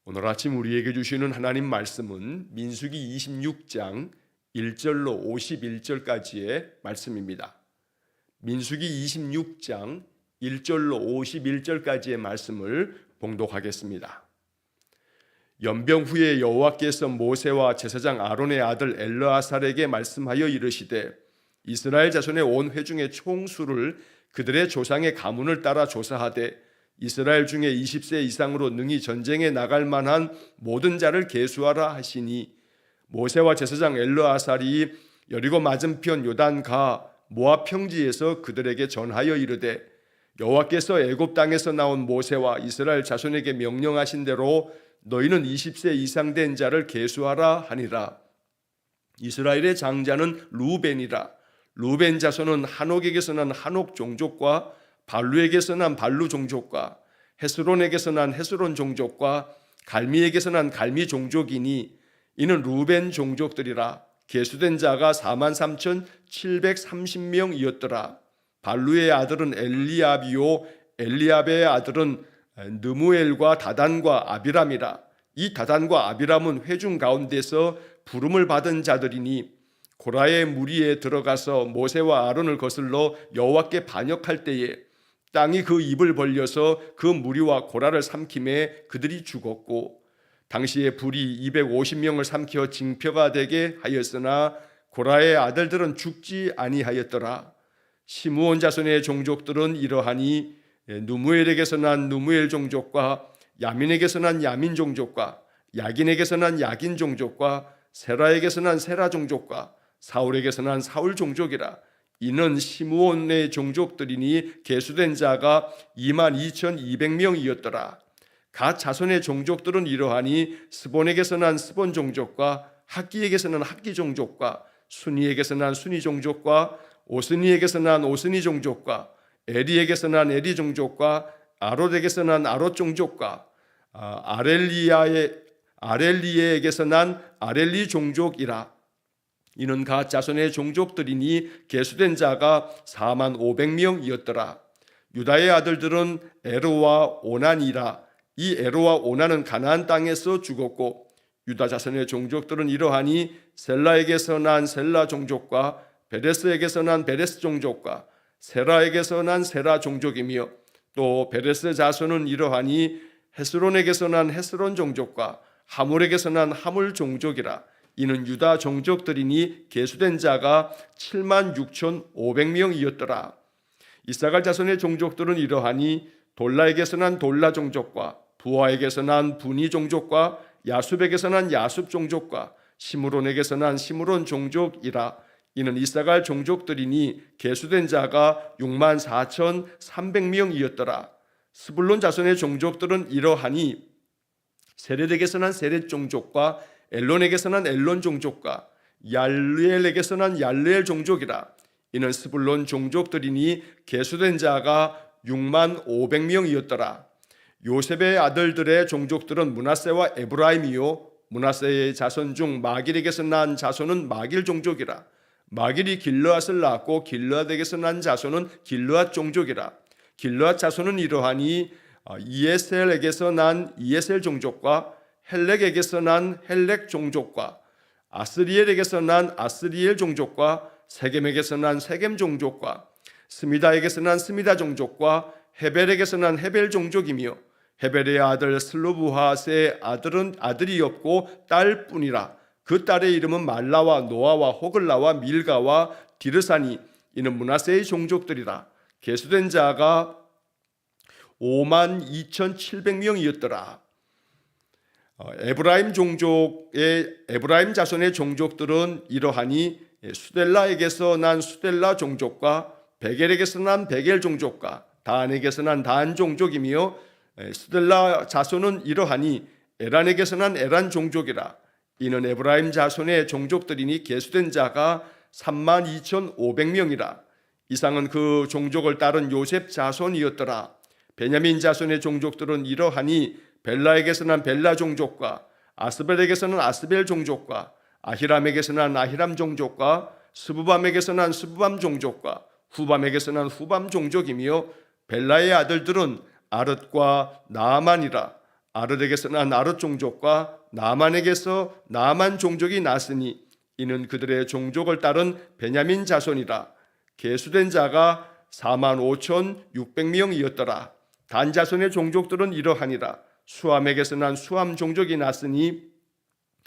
오늘 아침 우리에게 주시는 하나님 말씀은 민수기 26장 1절로 51절까지의 말씀입니다. 민수기 26장 1절로 51절까지의 말씀을 봉독하겠습니다. 연병 후에 여호와께서 모세와 제사장 아론의 아들 엘르아살에게 말씀하여 이르시되 이스라엘 자손의 온 회중의 총수를 그들의 조상의 가문을 따라 조사하되 이스라엘 중에 20세 이상으로 능히 전쟁에 나갈 만한 모든 자를 계수하라 하시니 모세와 제사장 엘르아살이 여리고 맞은편 요단가 모압 평지에서 그들에게 전하여 이르되 여호와께서 애굽 땅에서 나온 모세와 이스라엘 자손에게 명령하신 대로 너희는 20세 이상 된 자를 계수하라 하니라. 이스라엘의 장자는 루벤이라. 루벤 자손은 한옥에게서 난 한옥 종족과 발루에게서 난 발루 종족과 헤스론에게서 난 헤스론 종족과 갈미에게서 난 갈미 종족이니 이는 루벤 종족들이라. 계수된 자가 43,730명이었더라. 발루의 아들은 엘리압이요 엘리압의 아들은 느무엘과 다단과 아비람이라. 이 다단과 아비람은 회중 가운데서 부름을 받은 자들이니 고라의 무리에 들어가서 모세와 아론을 거슬러 여호와께 반역할 때에 땅이 그 입을 벌려서 그 무리와 고라를 삼킴에 그들이 죽었고 당시에 불이 250명을 삼켜 징표가 되게 하였으나 고라의 아들들은 죽지 아니하였더라. 시므온 자손의 종족들은 이러하니 누무엘에게서 난 누무엘 종족과 야민에게서 난 야민 종족과 야긴에게서 난 야긴 종족과 세라에게서 난 세라 종족과 사울에게서 난 사울 종족이라. 이는 시므온의 종족들이니 계수된 자가 22,200명이었더라. 갓 자손의 종족들은 이러하니 스본에게서 난 스본 종족과 학기에게서 난 학기 종족과 순이에게서 난 순이 종족과 오스니에게서 난 오스니 종족과 에리에게서 난 에리 종족과 아롯에게서 난 아롯 종족과 아렐리에게서 난 아렐리 종족이라. 이는 갓 자손의 종족들이니 계수된 자가 45,000명이었더라. 유다의 아들들은 에로와 오난이라. 이 에로와 오난은 가나안 땅에서 죽었고 유다 자손의 종족들은 이러하니 셀라에게서 난 셀라 종족과 베레스에게서 난 베레스 종족과 세라에게서 난 세라 종족이며 또 베레스 자손은 이러하니 헤스론에게서 난 헤스론 종족과 하물에게서 난 하물 종족이라. 이는 유다 종족들이니 계수된 자가 76,500명이었더라. 이사갈 자손의 종족들은 이러하니 돌라에게서 난 돌라 종족과 부하에게서 난 부니 종족과 야숲에게서 난 야숲 종족과 시므론에게서 난 시므론 종족이라. 이는 이사갈 종족들이니 계수된 자가 64,300명이었더라. 스불론 자손의 종족들은 이러하니 세렛에게서 난 세렛 종족과 엘론에게서 난 엘론 종족과 얄르엘에게서 난 얄르엘 종족이라. 이는 스불론 종족들이니 계수된 자가 65,000명이었더라. 요셉의 아들들의 종족들은 므낫세와 에브라임이요 므낫세의 자손 중 마길에게서 난 자손은 마길 종족이라. 마길이 길르앗을 낳았고 길르앗에게서 난 자손은 길르앗 종족이라. 길르앗 자손은 이러하니 이에셀에게서 난 이에셀 종족과 헬렉에게서 난 헬렉 종족과 아스리엘에게서 난 아스리엘 종족과 세겜에게서 난 세겜 종족과 스미다에게서 난 스미다 종족과 헤벨에게서 난 헤벨 종족이며 헤벨의 아들 슬로브핫의 아들은 아들이 없고 딸뿐이라. 그 딸의 이름은 말라와 노아와 호글라와 밀가와 디르사니. 이는 므낫세의 종족들이라. 계수된 자가 52,700명이었더라. 에브라임 자손의 종족들은 이러하니 수델라에게서 난 수델라 종족과 베겔에게서 난 베겔 종족과 단에게서 난 단 종족이며 수델라 자손은 이러하니 에란에게서 난 에란 종족이라. 이는 에브라임 자손의 종족들이니 계수된 자가 32,500명이라. 이상은 그 종족을 따른 요셉 자손이었더라. 베냐민 자손의 종족들은 이러하니 벨라에게서 난 벨라 종족과 아스벨에게서 난 아스벨 종족과 아히람에게서 난 아히람 종족과 스부밤에게서 난 스부밤 종족과 후밤에게서 난 후밤 종족이며 벨라의 아들들은 아릇과 나아만이라. 아르에게서 난 아르 종족과 나만에게서 나만 종족이 났으니 이는 그들의 종족을 따른 베냐민 자손이라. 계수된 자가 45,600명이었더라. 단 자손의 종족들은 이러하니라. 수함에게서 난 수함 종족이 났으니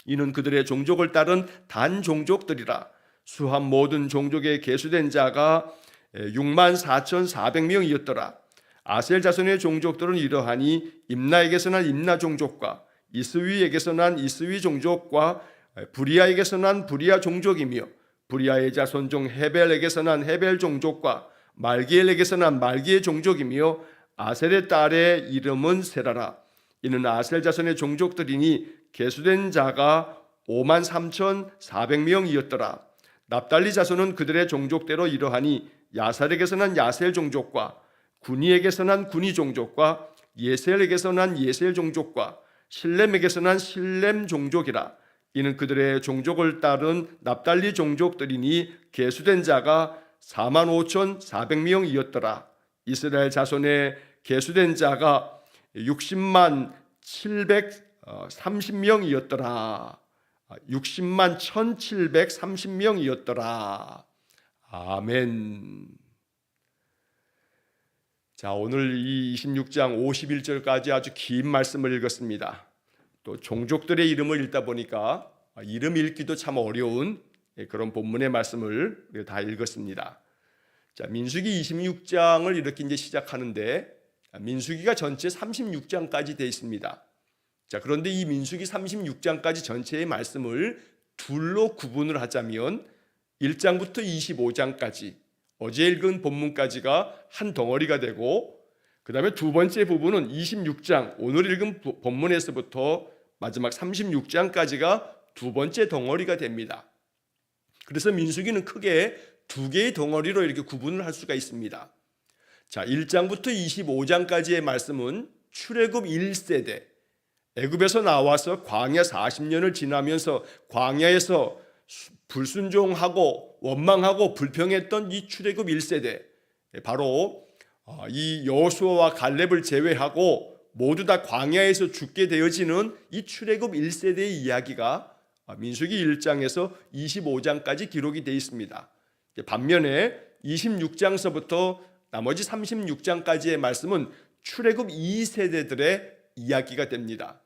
이는 그들의 종족을 따른 단 종족들이라. 수함 모든 종족의 계수된 자가 64,400명이었더라. 아셀 자손의 종족들은 이러하니 임나에게서 난 임나 종족과 이스위에게서 난 이스위 종족과 부리아에게서 난 부리아 종족이며 부리아의 자손 중 헤벨에게서 난 헤벨 종족과 말기엘에게서 난 말기의 종족이며 아셀의 딸의 이름은 세라라. 이는 아셀 자손의 종족들이니 계수된 자가 53,400명이었더라. 납달리 자손은 그들의 종족대로 이러하니 야살에게서 난 야셀 종족과 구니에게서 난 구니 종족과 예셀에게서 난 예셀 종족과 실렘에게서 난 실렘 종족이라. 이는 그들의 종족을 따른 납달리 종족들이니 계수된 자가 45,400명이었더라. 이스라엘 자손의 계수된 자가 60만 730명이었더라. 60만 1730명이었더라. 아멘. 자, 오늘 이 26장 51절까지 아주 긴 말씀을 읽었습니다. 또 종족들의 이름을 읽다 보니까 이름 읽기도 참 어려운 그런 본문의 말씀을 다 읽었습니다. 자, 민수기 26장을 이렇게 이제 시작하는데 민수기가 전체 36장까지 되어 있습니다. 자, 그런데 이 민수기 36장까지 전체의 말씀을 둘로 구분을 하자면 1장부터 25장까지 어제 읽은 본문까지가 한 덩어리가 되고 그 다음에 두 번째 부분은 26장 오늘 읽은 본문에서부터 마지막 36장까지가 두 번째 덩어리가 됩니다. 그래서 민수기는 크게 두 개의 덩어리로 이렇게 구분을 할 수가 있습니다. 자, 1장부터 25장까지의 말씀은 출애굽 1세대, 애굽에서 나와서 광야 40년을 지나면서 광야에서 불순종하고 원망하고 불평했던 이 출애굽 1세대, 바로 이 여호수아와 갈렙을 제외하고 모두 다 광야에서 죽게 되어지는 이 출애굽 1세대의 이야기가 민수기 1장에서 25장까지 기록이 되어 있습니다. 반면에 26장서부터 나머지 36장까지의 말씀은 출애굽 2세대들의 이야기가 됩니다.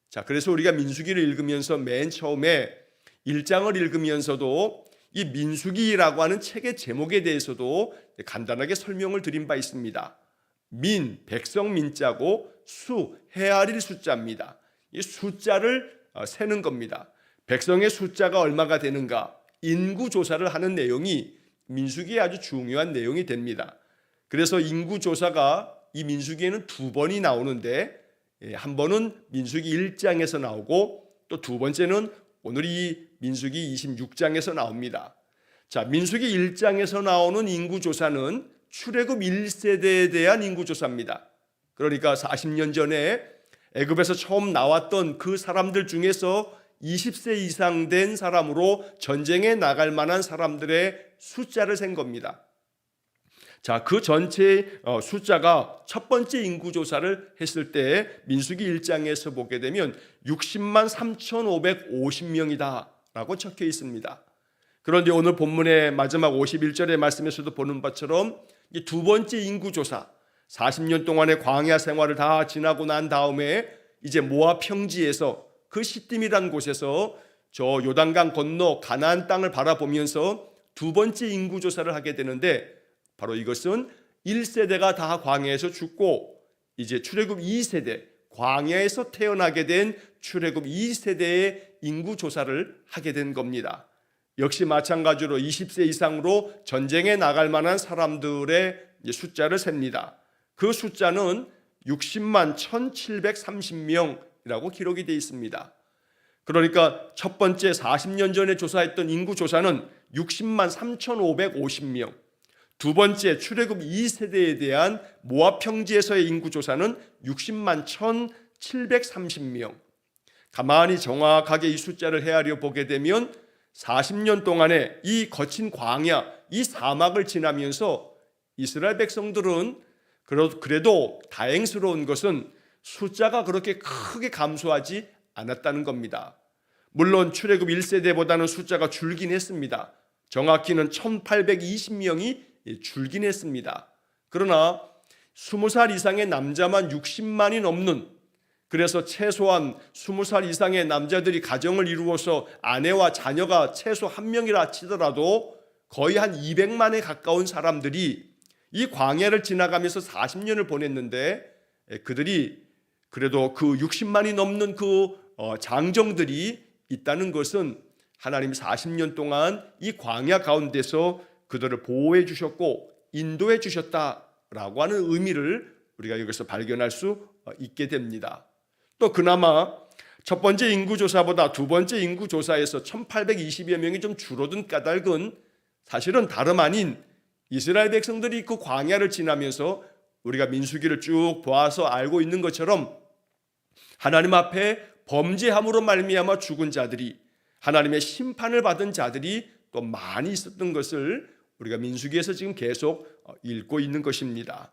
자, 그래서 우리가 민수기를 읽으면서 맨 처음에 1장을 읽으면서도 이 민수기라고 하는 책의 제목에 대해서도 간단하게 설명을 드린 바 있습니다. 민, 백성 민자고 수, 헤아릴 숫자입니다. 이 숫자를 세는 겁니다. 백성의 숫자가 얼마가 되는가 인구 조사를 하는 내용이 민수기에 아주 중요한 내용이 됩니다. 그래서 인구 조사가 이 민수기에는 두 번이 나오는데 한 번은 민수기 1장에서 나오고 또 두 번째는 오늘 이 민수기 26장에서 나옵니다. 자, 민수기 1장에서 나오는 인구조사는 출애굽 1세대에 대한 인구조사입니다. 그러니까 40년 전에 애굽에서 처음 나왔던 그 사람들 중에서 20세 이상 된 사람으로 전쟁에 나갈 만한 사람들의 숫자를 센 겁니다. 자, 그 전체 숫자가 첫 번째 인구조사를 했을 때 민수기 1장에서 보게 되면 60만 3,550명이다 라고 적혀 있습니다. 그런데 오늘 본문의 마지막 51절의 말씀에서도 보는 것처럼 두 번째 인구조사 40년 동안의 광야 생활을 다 지나고 난 다음에 이제 모압 평지에서 그 시딤이라는 곳에서 저 요단강 건너 가나안 땅을 바라보면서 두 번째 인구조사를 하게 되는데 바로 이것은 1세대가 다 광야에서 죽고 이제 출애굽 2세대, 광야에서 태어나게 된 출애굽 2세대의 인구조사를 하게 된 겁니다. 역시 마찬가지로 20세 이상으로 전쟁에 나갈 만한 사람들의 숫자를 셉니다. 그 숫자는 60만 1730명이라고 기록이 되어 있습니다. 그러니까 첫 번째 40년 전에 조사했던 인구조사는 60만 3550명, 두 번째 출애굽 2세대에 대한 모압 평지에서의 인구조사는 60만 1730명. 가만히 정확하게 이 숫자를 헤아려 보게 되면 40년 동안에 이 거친 광야, 이 사막을 지나면서 이스라엘 백성들은 그래도 다행스러운 것은 숫자가 그렇게 크게 감소하지 않았다는 겁니다. 물론 출애굽 1세대보다는 숫자가 줄긴 했습니다. 정확히는 1820명이 줄긴 했습니다. 그러나 20살 이상의 남자만 60만이 넘는, 그래서 최소한 20살 이상의 남자들이 가정을 이루어서 아내와 자녀가 최소 한 명이라 치더라도 거의 한 200만에 가까운 사람들이 이 광야를 지나가면서 40년을 보냈는데, 그들이 그래도 그 60만이 넘는 그 장정들이 있다는 것은 하나님 40년 동안 이 광야 가운데서 그들을 보호해 주셨고 인도해 주셨다라고 하는 의미를 우리가 여기서 발견할 수 있게 됩니다. 또 그나마 첫 번째 인구조사보다 두 번째 인구조사에서 1820여 명이 좀 줄어든 까닭은 사실은 다름 아닌 이스라엘 백성들이 그 광야를 지나면서 우리가 민수기를 쭉 보아서 알고 있는 것처럼 하나님 앞에 범죄함으로 말미암아 죽은 자들이, 하나님의 심판을 받은 자들이 또 많이 있었던 것을 우리가 민수기에서 지금 계속 읽고 있는 것입니다.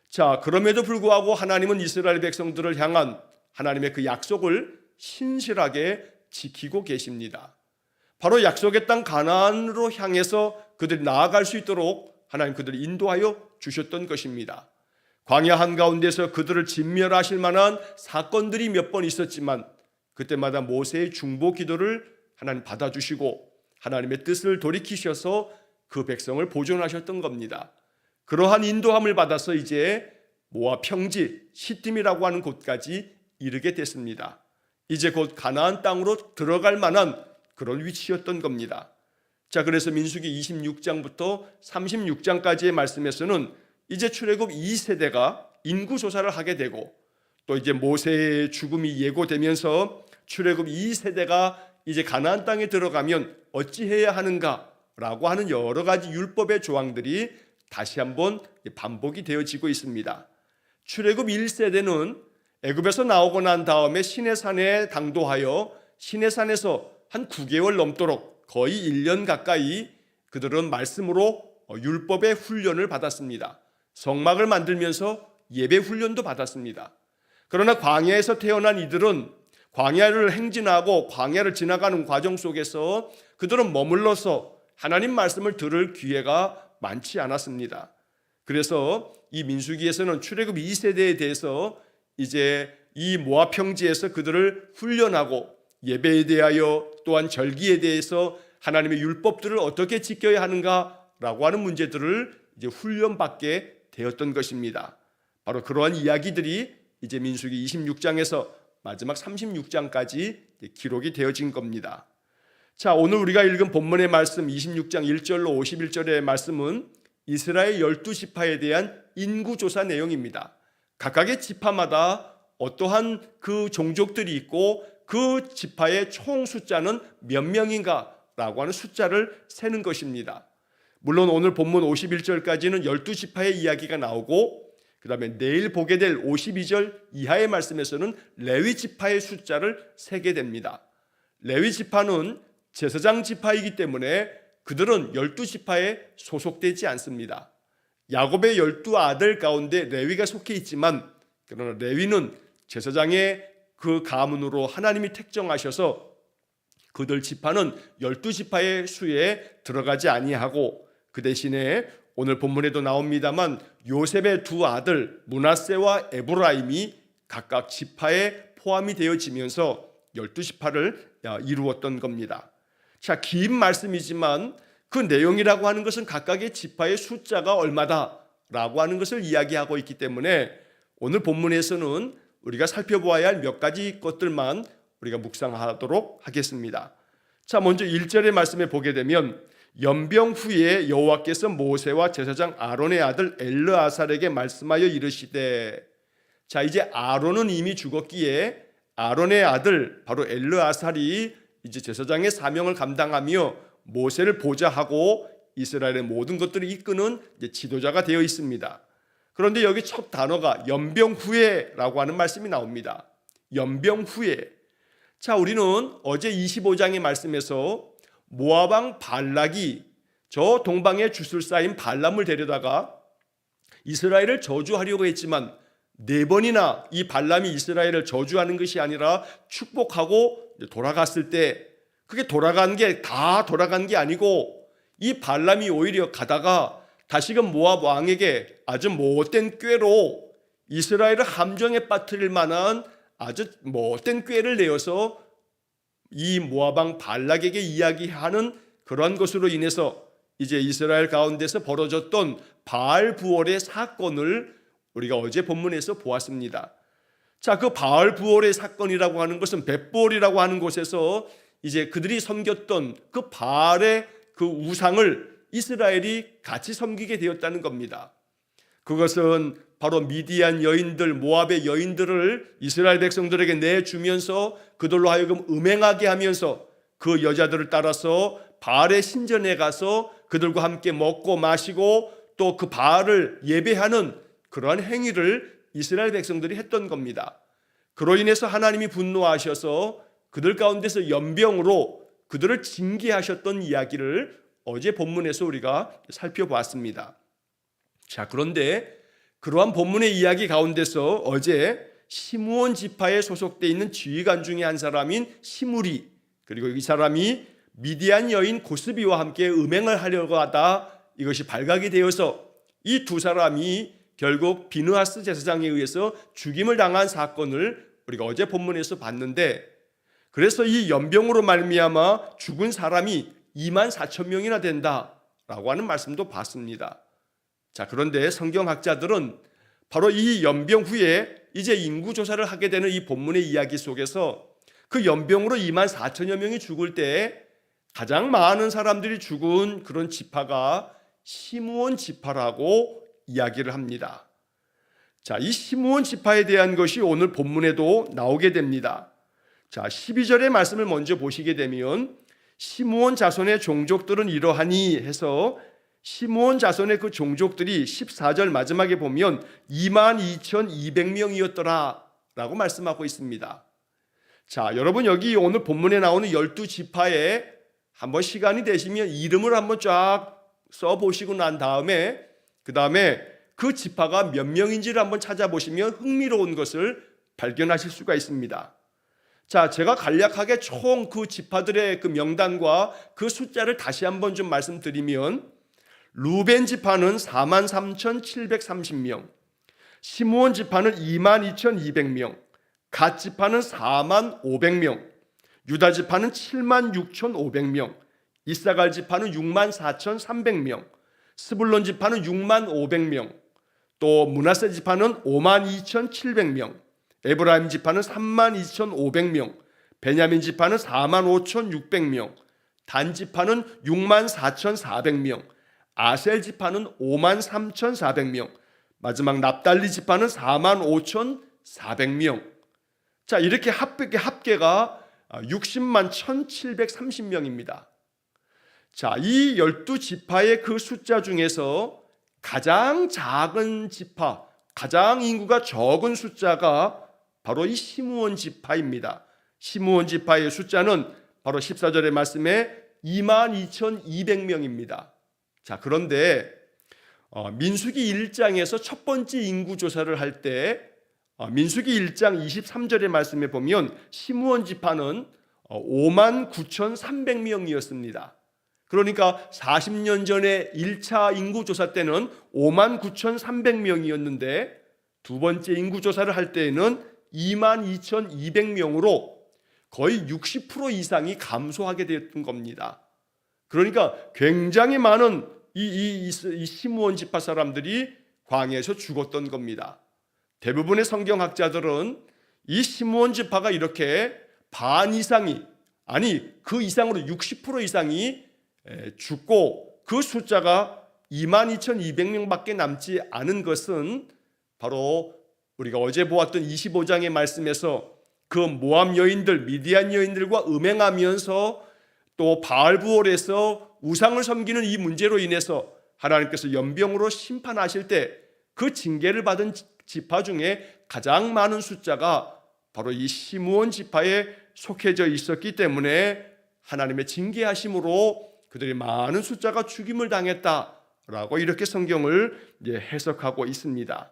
자, 그럼에도 불구하고 하나님은 이스라엘 백성들을 향한 하나님의 그 약속을 신실하게 지키고 계십니다. 바로 약속의 땅 가나안으로 향해서 그들이 나아갈 수 있도록 하나님 그들을 인도하여 주셨던 것입니다. 광야 한가운데서 그들을 진멸하실 만한 사건들이 몇 번 있었지만 그때마다 모세의 중보 기도를 하나님 받아주시고 하나님의 뜻을 돌이키셔서 그 백성을 보존하셨던 겁니다. 그러한 인도함을 받아서 이제 모압 평지 시딤이라고 하는 곳까지 이르게 됐습니다. 이제 곧 가나안 땅으로 들어갈 만한 그런 위치였던 겁니다. 자, 그래서 민수기 26장부터 36장까지의 말씀에서는 이제 출애굽 2세대가 인구조사를 하게 되고 또 이제 모세의 죽음이 예고되면서 출애굽 2세대가 이제 가나안 땅에 들어가면 어찌해야 하는가라고 하는 여러 가지 율법의 조항들이 다시 한번 반복이 되어지고 있습니다. 출애굽 1세대는 애굽에서 나오고 난 다음에 시내산에 당도하여 시내산에서 한 9개월 넘도록 거의 1년 가까이 그들은 말씀으로 율법의 훈련을 받았습니다. 성막을 만들면서 예배 훈련도 받았습니다. 그러나 광야에서 태어난 이들은 광야를 행진하고 광야를 지나가는 과정 속에서 그들은 머물러서 하나님 말씀을 들을 기회가 많지 않았습니다. 그래서 이 민수기에서는 출애굽 2세대에 대해서 이제 이 모압 평지에서 그들을 훈련하고 예배에 대하여 또한 절기에 대해서 하나님의 율법들을 어떻게 지켜야 하는가라고 하는 문제들을 이제 훈련받게 되었던 것입니다. 바로 그러한 이야기들이 이제 민수기 26장에서 마지막 36장까지 기록이 되어진 겁니다. 자, 오늘 우리가 읽은 본문의 말씀 26장 1절로 51절의 말씀은 이스라엘 12지파에 대한 인구조사 내용입니다. 각각의 지파마다 어떠한 그 종족들이 있고 그 지파의 총 숫자는 몇 명인가라고 하는 숫자를 세는 것입니다. 물론 오늘 본문 51절까지는 12지파의 이야기가 나오고 그 다음에 내일 보게 될 52절 이하의 말씀에서는 레위 지파의 숫자를 세게 됩니다. 레위 지파는 제사장 지파이기 때문에 그들은 12지파에 소속되지 않습니다. 야곱의 12아들 가운데 레위가 속해 있지만 그러나 레위는 제사장의 그 가문으로 하나님이 택정하셔서 그들 지파는 12지파의 수에 들어가지 아니하고 그 대신에 오늘 본문에도 나옵니다만 요셉의 두 아들 므낫세와 에브라임이 각각 지파에 포함이 되어지면서 12지파를 이루었던 겁니다. 자, 긴 말씀이지만 그 내용이라고 하는 것은 각각의 지파의 숫자가 얼마다라고 하는 것을 이야기하고 있기 때문에 오늘 본문에서는 우리가 살펴보아야 할 몇 가지 것들만 우리가 묵상하도록 하겠습니다. 자, 먼저 1절의 말씀에 보게 되면 연병 후에 여호와께서 모세와 제사장 아론의 아들 엘르아살에게 말씀하여 이르시되, 자, 이제 아론은 이미 죽었기에 아론의 아들 바로 엘르아살이 이제 제사장의 사명을 감당하며 모세를 보좌하고 이스라엘의 모든 것들을 이끄는 이제 지도자가 되어 있습니다. 그런데 여기 첫 단어가 연병 후에라고 하는 말씀이 나옵니다. 연병 후에. 자, 우리는 어제 25장의 말씀에서 모압 왕 발락이 저 동방의 주술사인 발람을 데려다가 이스라엘을 저주하려고 했지만 4번이나 이 발람이 이스라엘을 저주하는 것이 아니라 축복하고 돌아갔을 때, 그게 돌아간 게 다 돌아간 게 아니고 이 발람이 오히려 가다가 다시금 모압 왕에게 아주 못된 꾀로 이스라엘을 함정에 빠뜨릴 만한 아주 못된 꾀를 내어서 이 모압 왕 발락에게 이야기하는 그런 것으로 인해서 이제 이스라엘 가운데서 벌어졌던 바알 부월의 사건을 우리가 어제 본문에서 보았습니다. 자, 그 바알 부월의 사건이라고 하는 것은 벳부월이라고 하는 곳에서 이제 그들이 섬겼던 그 바알의 그 우상을 이스라엘이 같이 섬기게 되었다는 겁니다. 그것은 바로 미디안 여인들, 모압의 여인들을 이스라엘 백성들에게 내주면서 그들로 하여금 음행하게 하면서 그 여자들을 따라서 바알의 신전에 가서 그들과 함께 먹고 마시고 또 그 바알을 예배하는 그러한 행위를 이스라엘 백성들이 했던 겁니다. 그로 인해서 하나님이 분노하셔서 그들 가운데서 연병으로 그들을 징계하셨던 이야기를 어제 본문에서 우리가 살펴보았습니다. 자, 그런데 그러한 본문의 이야기 가운데서 어제 시므온 지파에 소속되어 있는 지휘관 중에 한 사람인 시므리, 그리고 이 사람이 미디안 여인 고스비와 함께 음행을 하려고 하다 이것이 발각이 되어서 이 두 사람이 결국 비느하스 제사장에 의해서 죽임을 당한 사건을 우리가 어제 본문에서 봤는데, 그래서 이 연병으로 말미암아 죽은 사람이 24,000명이나 된다라고 하는 말씀도 봤습니다. 자, 그런데 성경학자들은 바로 이 연병 후에 이제 인구조사를 하게 되는 이 본문의 이야기 속에서 그 연병으로 24,000여 명이 죽을 때 가장 많은 사람들이 죽은 그런 지파가 시므온 지파라고 이야기를 합니다. 자, 이 시므온 지파에 대한 것이 오늘 본문에도 나오게 됩니다. 자, 12절의 말씀을 먼저 보시게 되면 시므온 자손의 종족들은 이러하니 해서 시므온 자손의 그 종족들이 14절 마지막에 보면 22,200명이었더라 라고 말씀하고 있습니다. 자, 여러분 여기 오늘 본문에 나오는 12지파에 한번 시간이 되시면 이름을 한번 쫙 써보시고 난 다음에 그 다음에 그 지파가 몇 명인지를 한번 찾아보시면 흥미로운 것을 발견하실 수가 있습니다. 자, 제가 간략하게 총 그 지파들의 그 명단과 그 숫자를 다시 한번 좀 말씀드리면, 루벤 지파는 43,730명, 시므온 지파는 22,200명, 갓 지파는 45,500명, 유다 지파는 76,500명, 이사갈 지파는 64,300명, 스불론 지파는 65,000명, 또 므낫세 지파는 52,700명, 에브라임 지파는 32,500명, 베냐민 지파는 45,600명, 단 지파는 64,400명, 아셀 지파는 53,400명, 마지막 납달리 지파는 45,400명. 자, 이렇게 합계가 601,730명입니다. 자, 이 12지파의 그 숫자 중에서 가장 작은 지파, 가장 인구가 적은 숫자가 바로 이 시므온 지파입니다. 시므온 지파의 숫자는 바로 14절의 말씀에 22,200명입니다. 자, 그런데 민수기 1장에서 첫 번째 인구조사를 할 때 민수기 1장 23절의 말씀에 보면 시므온 지파는 59,300명이었습니다. 그러니까 40년 전에 1차 인구조사 때는 59,300명이었는데 두 번째 인구조사를 할 때에는 22,200명으로 거의 60% 이상이 감소하게 되었던 겁니다. 그러니까 굉장히 많은 이 시므온 지파 사람들이 광야에서 죽었던 겁니다. 대부분의 성경학자들은 이 시므온 지파가 이렇게 반 이상이, 아니 그 이상으로 60% 이상이 죽고 그 숫자가 22,200명밖에 남지 않은 것은 바로 우리가 어제 보았던 25장의 말씀에서 그 모압 여인들, 미디안 여인들과 음행하면서 또 바알부올에서 우상을 섬기는 이 문제로 인해서 하나님께서 연병으로 심판하실 때 그 징계를 받은 지파 중에 가장 많은 숫자가 바로 이 시므온 지파에 속해져 있었기 때문에 하나님의 징계하심으로 그들이 많은 숫자가 죽임을 당했다라고 이렇게 성경을 해석하고 있습니다.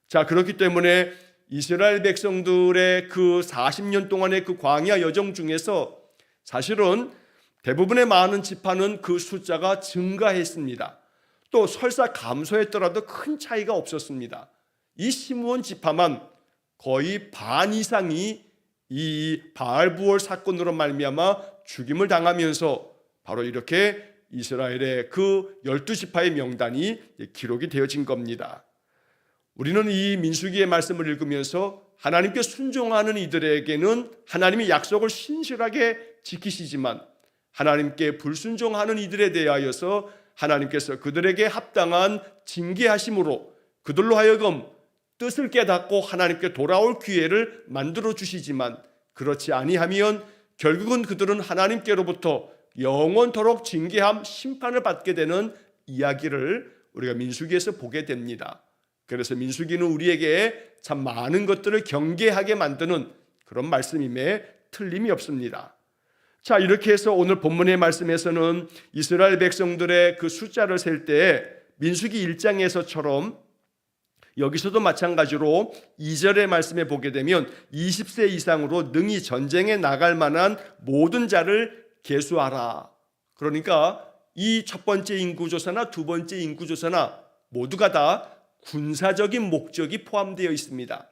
자, 그렇기 때문에 이스라엘 백성들의 그 40년 동안의 그 광야 여정 중에서 사실은 대부분의 많은 지파는 그 숫자가 증가했습니다. 또 설사 감소했더라도 큰 차이가 없었습니다. 이 시므온 지파만 거의 반 이상이 이 바알부올 사건으로 말미암아 죽임을 당하면서 바로 이렇게 이스라엘의 그 12지파의 명단이 기록이 되어진 겁니다. 우리는 이 민수기의 말씀을 읽으면서 하나님께 순종하는 이들에게는 하나님이 약속을 신실하게 지키시지만 하나님께 불순종하는 이들에 대하여서 하나님께서 그들에게 합당한 징계하심으로 그들로 하여금 뜻을 깨닫고 하나님께 돌아올 기회를 만들어 주시지만 그렇지 아니하면 결국은 그들은 하나님께로부터 영원토록 징계함 심판을 받게 되는 이야기를 우리가 민수기에서 보게 됩니다. 그래서 민수기는 우리에게 참 많은 것들을 경계하게 만드는 그런 말씀임에 틀림이 없습니다. 자, 이렇게 해서 오늘 본문의 말씀에서는 이스라엘 백성들의 그 숫자를 셀 때 민수기 1장에서처럼 여기서도 마찬가지로 2절의 말씀에 보게 되면 20세 이상으로 능히 전쟁에 나갈 만한 모든 자를 계수하라. 그러니까 이 첫 번째 인구조사나 두 번째 인구조사나 모두가 다 군사적인 목적이 포함되어 있습니다.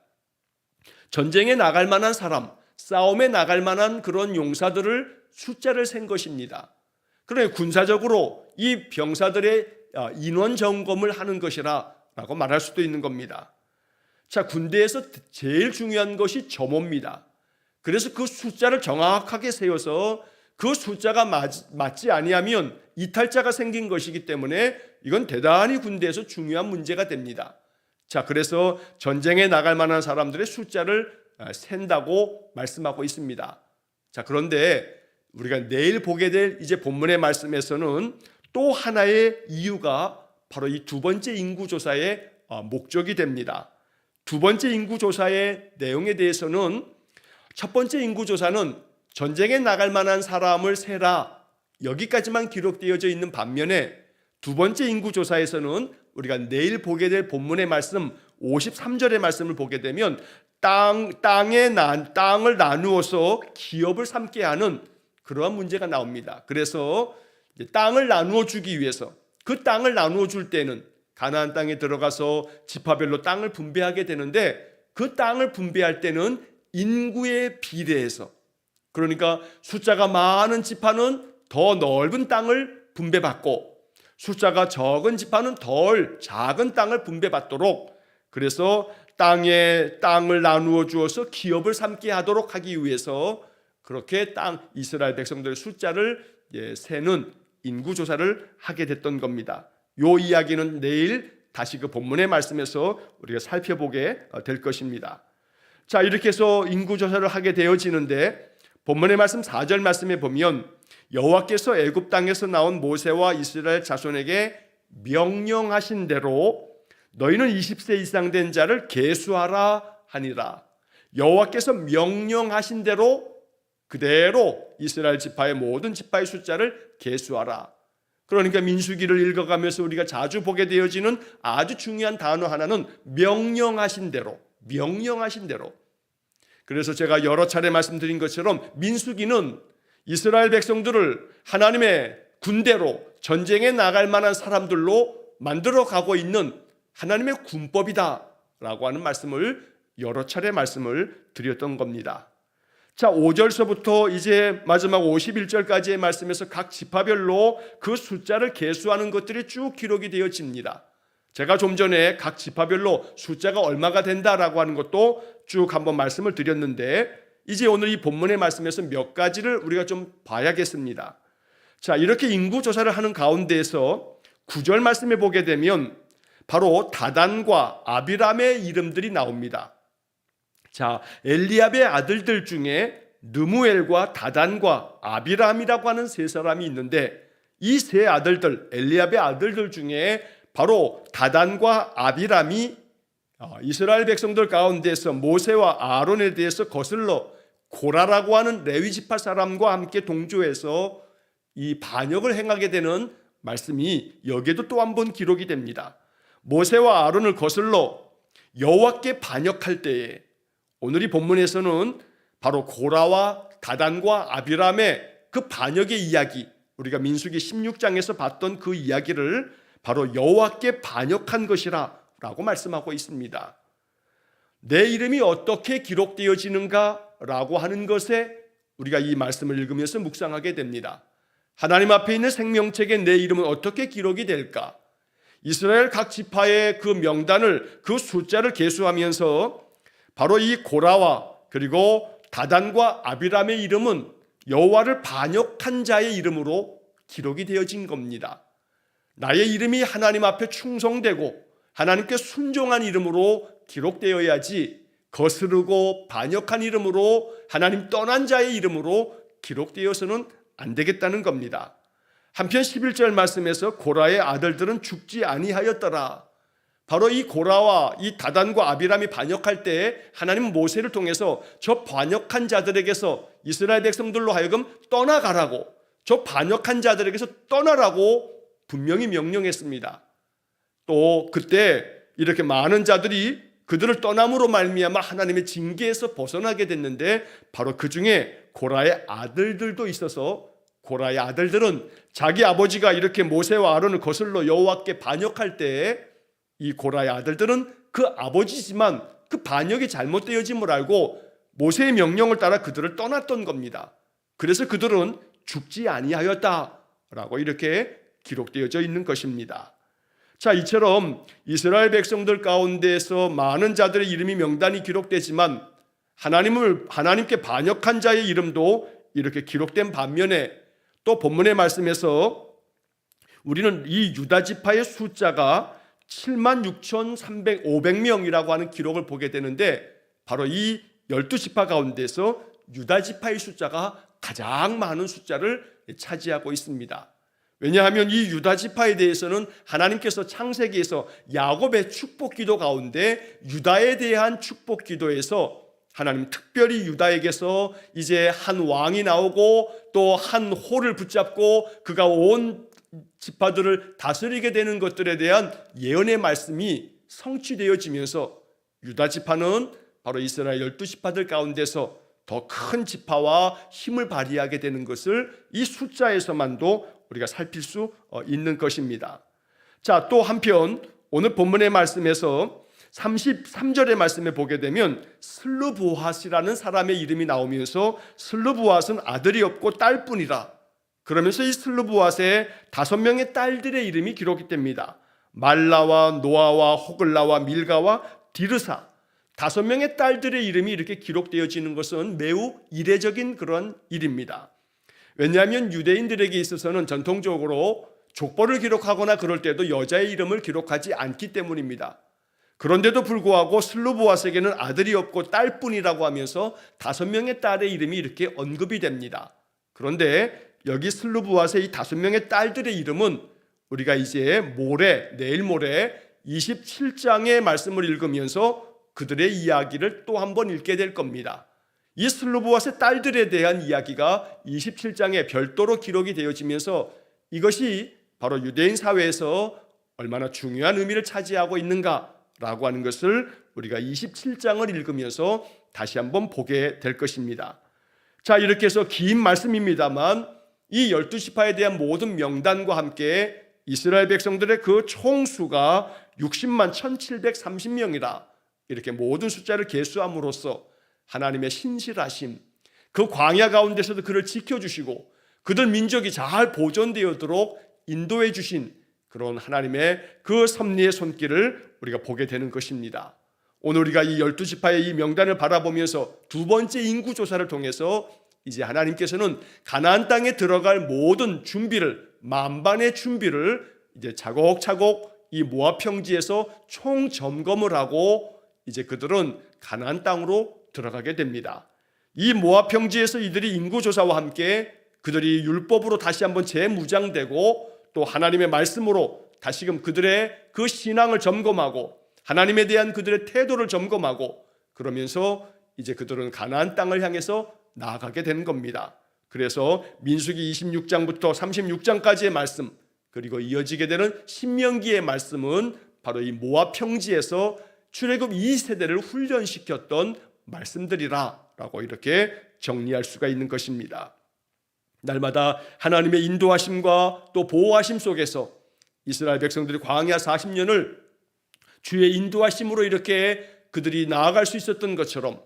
전쟁에 나갈 만한 사람, 싸움에 나갈 만한 그런 용사들을 숫자를 센 것입니다. 그러니 군사적으로 이 병사들의 인원 점검을 하는 것이라 라고 말할 수도 있는 겁니다. 자, 군대에서 제일 중요한 것이 점호입니다. 그래서 그 숫자를 정확하게 세워서 그 숫자가 맞지 아니하면 이탈자가 생긴 것이기 때문에 이건 대단히 군대에서 중요한 문제가 됩니다. 자, 그래서 전쟁에 나갈 만한 사람들의 숫자를 센다고 말씀하고 있습니다. 자, 그런데 우리가 내일 보게 될 이제 본문의 말씀에서는 또 하나의 이유가 바로 이 두 번째 인구조사의 목적이 됩니다. 두 번째 인구조사의 내용에 대해서는 첫 번째 인구조사는 전쟁에 나갈 만한 사람을 세라 여기까지만 기록되어져 있는 반면에 두 번째 인구조사에서는 우리가 내일 보게 될 본문의 말씀 53절의 말씀을 보게 되면 땅을 나누어서 기업을 삼게 하는 그러한 문제가 나옵니다. 그래서 땅을 나누어 주기 위해서 그 땅을 나누어 줄 때는 가나안 땅에 들어가서 지파별로 땅을 분배하게 되는데 그 땅을 분배할 때는 인구에 비례해서 그러니까 숫자가 많은 지파는 더 넓은 땅을 분배받고 숫자가 적은 지파는 덜 작은 땅을 분배받도록 그래서 땅을 나누어 주어서 기업을 삼게 하도록 하기 위해서 그렇게 이스라엘 백성들의 숫자를 세는 인구조사를 하게 됐던 겁니다. 이 이야기는 내일 다시 그 본문의 말씀에서 우리가 살펴보게 될 것입니다. 자, 이렇게 해서 인구조사를 하게 되어지는데 본문의 말씀 4절 말씀에 보면 여호와께서 애굽 땅에서 나온 모세와 이스라엘 자손에게 명령하신 대로 너희는 20세 이상 된 자를 계수하라 하니라. 여호와께서 명령하신 대로 그대로 이스라엘 지파의 모든 지파의 숫자를 계수하라. 그러니까 민수기를 읽어가면서 우리가 자주 보게 되어지는 아주 중요한 단어 하나는 명령하신 대로. 그래서 제가 여러 차례 말씀드린 것처럼 민수기는 이스라엘 백성들을 하나님의 군대로 전쟁에 나갈 만한 사람들로 만들어 가고 있는 하나님의 군법이다라고 하는 말씀을 여러 차례 말씀을 드렸던 겁니다. 자, 5절서부터 이제 마지막 51절까지의 말씀에서 각 지파별로 그 숫자를 계수하는 것들이 쭉 기록이 되어집니다. 제가 좀 전에 각 지파별로 숫자가 얼마가 된다라고 하는 것도 쭉 한번 말씀을 드렸는데 이제 오늘 이 본문의 말씀에서 몇 가지를 우리가 좀 봐야겠습니다. 자, 이렇게 인구조사를 하는 가운데에서 9절 말씀에 보게 되면 바로 다단과 아비람의 이름들이 나옵니다. 자, 엘리압의 아들들 중에 느무엘과 다단과 아비람이라고 하는 세 사람이 있는데 이 세 아들들, 엘리압의 아들들 중에 바로 다단과 아비람이 이스라엘 백성들 가운데서 모세와 아론에 대해서 거슬러 고라라고 하는 레위 지파 사람과 함께 동조해서 이 반역을 행하게 되는 말씀이 여기에도 또 한 번 기록이 됩니다. 모세와 아론을 거슬러 여호와께 반역할 때에, 오늘 이 본문에서는 바로 고라와 다단과 아비람의 그 반역의 이야기, 우리가 민수기 16장에서 봤던 그 이야기를 바로 여호와께 반역한 것이라 라고 말씀하고 있습니다. 내 이름이 어떻게 기록되어지는가 라고 하는 것에 우리가 이 말씀을 읽으면서 묵상하게 됩니다. 하나님 앞에 있는 생명책에 내 이름은 어떻게 기록이 될까? 이스라엘 각 지파의 그 명단을, 그 숫자를 계수하면서 바로 이 고라와 그리고 다단과 아비람의 이름은 여호와를 반역한 자의 이름으로 기록이 되어진 겁니다. 나의 이름이 하나님 앞에 충성되고 하나님께 순종한 이름으로 기록되어야지, 거스르고 반역한 이름으로, 하나님 떠난 자의 이름으로 기록되어서는 안 되겠다는 겁니다. 한편 11절 말씀에서 고라의 아들들은 죽지 아니하였더라. 바로 이 고라와 이 다단과 아비람이 반역할 때 하나님은 모세를 통해서 저 반역한 자들에게서 이스라엘 백성들로 하여금 떠나가라고, 저 반역한 자들에게서 떠나라고 분명히 명령했습니다. 또 그때 이렇게 많은 자들이 그들을 떠남으로 말미암아 하나님의 징계에서 벗어나게 됐는데, 바로 그 중에 고라의 아들들도 있어서 고라의 아들들은 자기 아버지가 이렇게 모세와 아론을 거슬러 여호와께 반역할 때 이 고라의 아들들은 그 아버지지만 그 반역이 잘못되어짐을 알고 모세의 명령을 따라 그들을 떠났던 겁니다. 그래서 그들은 죽지 아니하였다라고 이렇게 기록되어져 있는 것입니다. 자, 이처럼 이스라엘 백성들 가운데에서 많은 자들의 이름이 명단이 기록되지만 하나님께 반역한 자의 이름도 이렇게 기록된 반면에, 또 본문의 말씀에서 우리는 이 유다 지파의 숫자가 76,500명이라고 하는 기록을 보게 되는데, 바로 이 12지파 가운데서 유다 지파의 숫자가 가장 많은 숫자를 차지하고 있습니다. 왜냐하면 이 유다 지파에 대해서는 하나님께서 창세기에서 야곱의 축복 기도 가운데 유다에 대한 축복 기도에서 하나님 특별히 유다에게서 이제 한 왕이 나오고 또 한 호를 붙잡고 그가 온 지파들을 다스리게 되는 것들에 대한 예언의 말씀이 성취되어지면서 유다 지파는 바로 이스라엘 12지파들 가운데서 더 큰 지파와 힘을 발휘하게 되는 것을 이 숫자에서만도 우리가 살필 수 있는 것입니다. 자, 또 한편 오늘 본문의 말씀에서 33절의 말씀에 보게 되면 슬르브핫이라는 사람의 이름이 나오면서 슬르브핫은 아들이 없고 딸뿐이라, 그러면서 이 슬르브핫의 5명의 딸들의 이름이 기록이 됩니다. 말라와 노아와 호글라와 밀가와 디르사, 5명의 딸들의 이름이 이렇게 기록되어지는 것은 매우 이례적인 그런 일입니다. 왜냐하면 유대인들에게 있어서는 전통적으로 족보를 기록하거나 그럴 때도 여자의 이름을 기록하지 않기 때문입니다. 그런데도 불구하고 슬르브핫에게는 아들이 없고 딸뿐이라고 하면서 5명의 딸의 이름이 이렇게 언급이 됩니다. 그런데 여기 슬르브핫의 이 5명의 딸들의 이름은 우리가 이제 내일 모레 27장의 말씀을 읽으면서 그들의 이야기를 또 한번 읽게 될 겁니다. 이 슬르브핫의 딸들에 대한 이야기가 27장에 별도로 기록이 되어지면서 이것이 바로 유대인 사회에서 얼마나 중요한 의미를 차지하고 있는가라고 하는 것을 우리가 27장을 읽으면서 다시 한번 보게 될 것입니다. 자, 이렇게 해서 긴 말씀입니다만 이 12지파에 대한 모든 명단과 함께 이스라엘 백성들의 그 총수가 60만 1730명이라 이렇게 모든 숫자를 계수함으로써 하나님의 신실하심, 그 광야 가운데서도 그를 지켜주시고 그들 민족이 잘 보존되어도록 인도해 주신 그런 하나님의 그 섭리의 손길을 우리가 보게 되는 것입니다. 오늘 우리가 이 12지파의 이 명단을 바라보면서 두 번째 인구조사를 통해서 이제 하나님께서는 가나안 땅에 들어갈 모든 준비를, 만반의 준비를 이제 차곡차곡 이 모압 평지에서 총점검을 하고 이제 그들은 가나안 땅으로 들어가게 됩니다. 이 모압 평지에서 이들이 인구조사와 함께 그들이 율법으로 다시 한번 재무장되고 또 하나님의 말씀으로 다시금 그들의 그 신앙을 점검하고 하나님에 대한 그들의 태도를 점검하고 그러면서 이제 그들은 가나안 땅을 향해서 나아가게 되는 겁니다. 그래서 민수기 26장부터 36장까지의 말씀, 그리고 이어지게 되는 신명기의 말씀은 바로 이 모압 평지에서 출애굽 2세대를 훈련시켰던 말씀들이라라고 이렇게 정리할 수가 있는 것입니다. 날마다 하나님의 인도하심과 또 보호하심 속에서 이스라엘 백성들이 광야 40년을 주의 인도하심으로 이렇게 그들이 나아갈 수 있었던 것처럼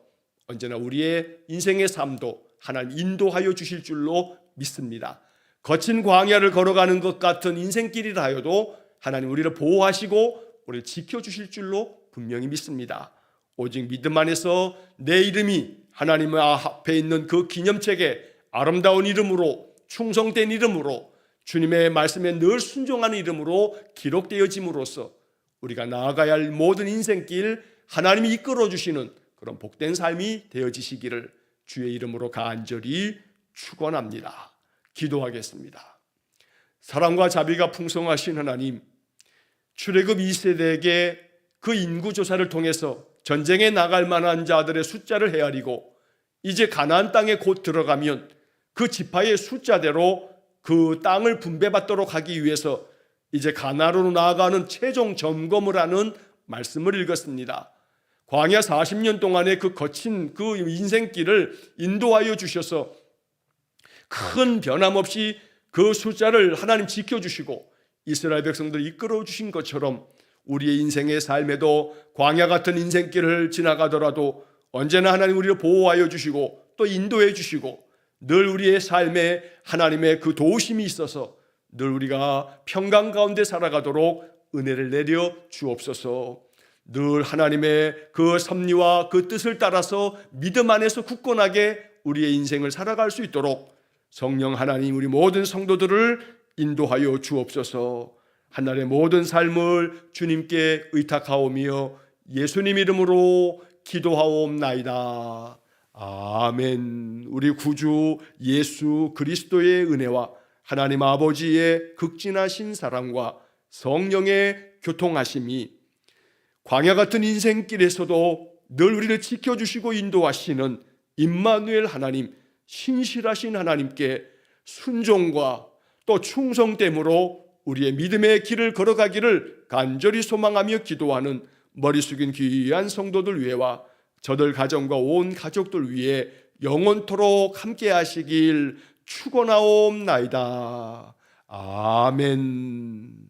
언제나 우리의 인생의 삶도 하나님 인도하여 주실 줄로 믿습니다. 거친 광야를 걸어가는 것 같은 인생길이라 하여도 하나님 우리를 보호하시고 우리를 지켜주실 줄로 분명히 믿습니다. 오직 믿음 안에서 내 이름이 하나님 앞에 있는 그 기념책에 아름다운 이름으로, 충성된 이름으로, 주님의 말씀에 늘 순종하는 이름으로 기록되어짐으로써 우리가 나아가야 할 모든 인생길 하나님이 이끌어 주시는 그런 복된 삶이 되어지시기를 주의 이름으로 간절히 축원합니다. 기도하겠습니다. 사랑과 자비가 풍성하신 하나님, 출애굽 2세대에게 그 인구조사를 통해서 전쟁에 나갈 만한 자들의 숫자를 헤아리고 이제 가나안 땅에 곧 들어가면 그 지파의 숫자대로 그 땅을 분배받도록 하기 위해서 이제 가나안으로 나아가는 최종 점검을 하는 말씀을 읽었습니다. 광야 40년 동안의 그 거친 그 인생길을 인도하여 주셔서 큰 변함없이 그 숫자를 하나님 지켜주시고 이스라엘 백성들을 이끌어 주신 것처럼 우리의 인생의 삶에도 광야 같은 인생길을 지나가더라도 언제나 하나님 우리를 보호하여 주시고 또 인도해 주시고 늘 우리의 삶에 하나님의 그 도우심이 있어서 늘 우리가 평강 가운데 살아가도록 은혜를 내려 주옵소서. 늘 하나님의 그 섭리와 그 뜻을 따라서 믿음 안에서 굳건하게 우리의 인생을 살아갈 수 있도록 성령 하나님 우리 모든 성도들을 인도하여 주옵소서. 한날의 모든 삶을 주님께 의탁하오며 예수님 이름으로 기도하옵나이다. 아멘. 우리 구주 예수 그리스도의 은혜와 하나님 아버지의 극진하신 사랑과 성령의 교통하심이 광야 같은 인생길에서도 늘 우리를 지켜주시고 인도하시는 임마누엘 하나님, 신실하신 하나님께 순종과 또 충성됨으로 우리의 믿음의 길을 걸어가기를 간절히 소망하며 기도하는 머리 숙인 귀한 성도들 위해와 저들 가정과 온 가족들 위해 영원토록 함께 하시길 축원하옵나이다. 아멘.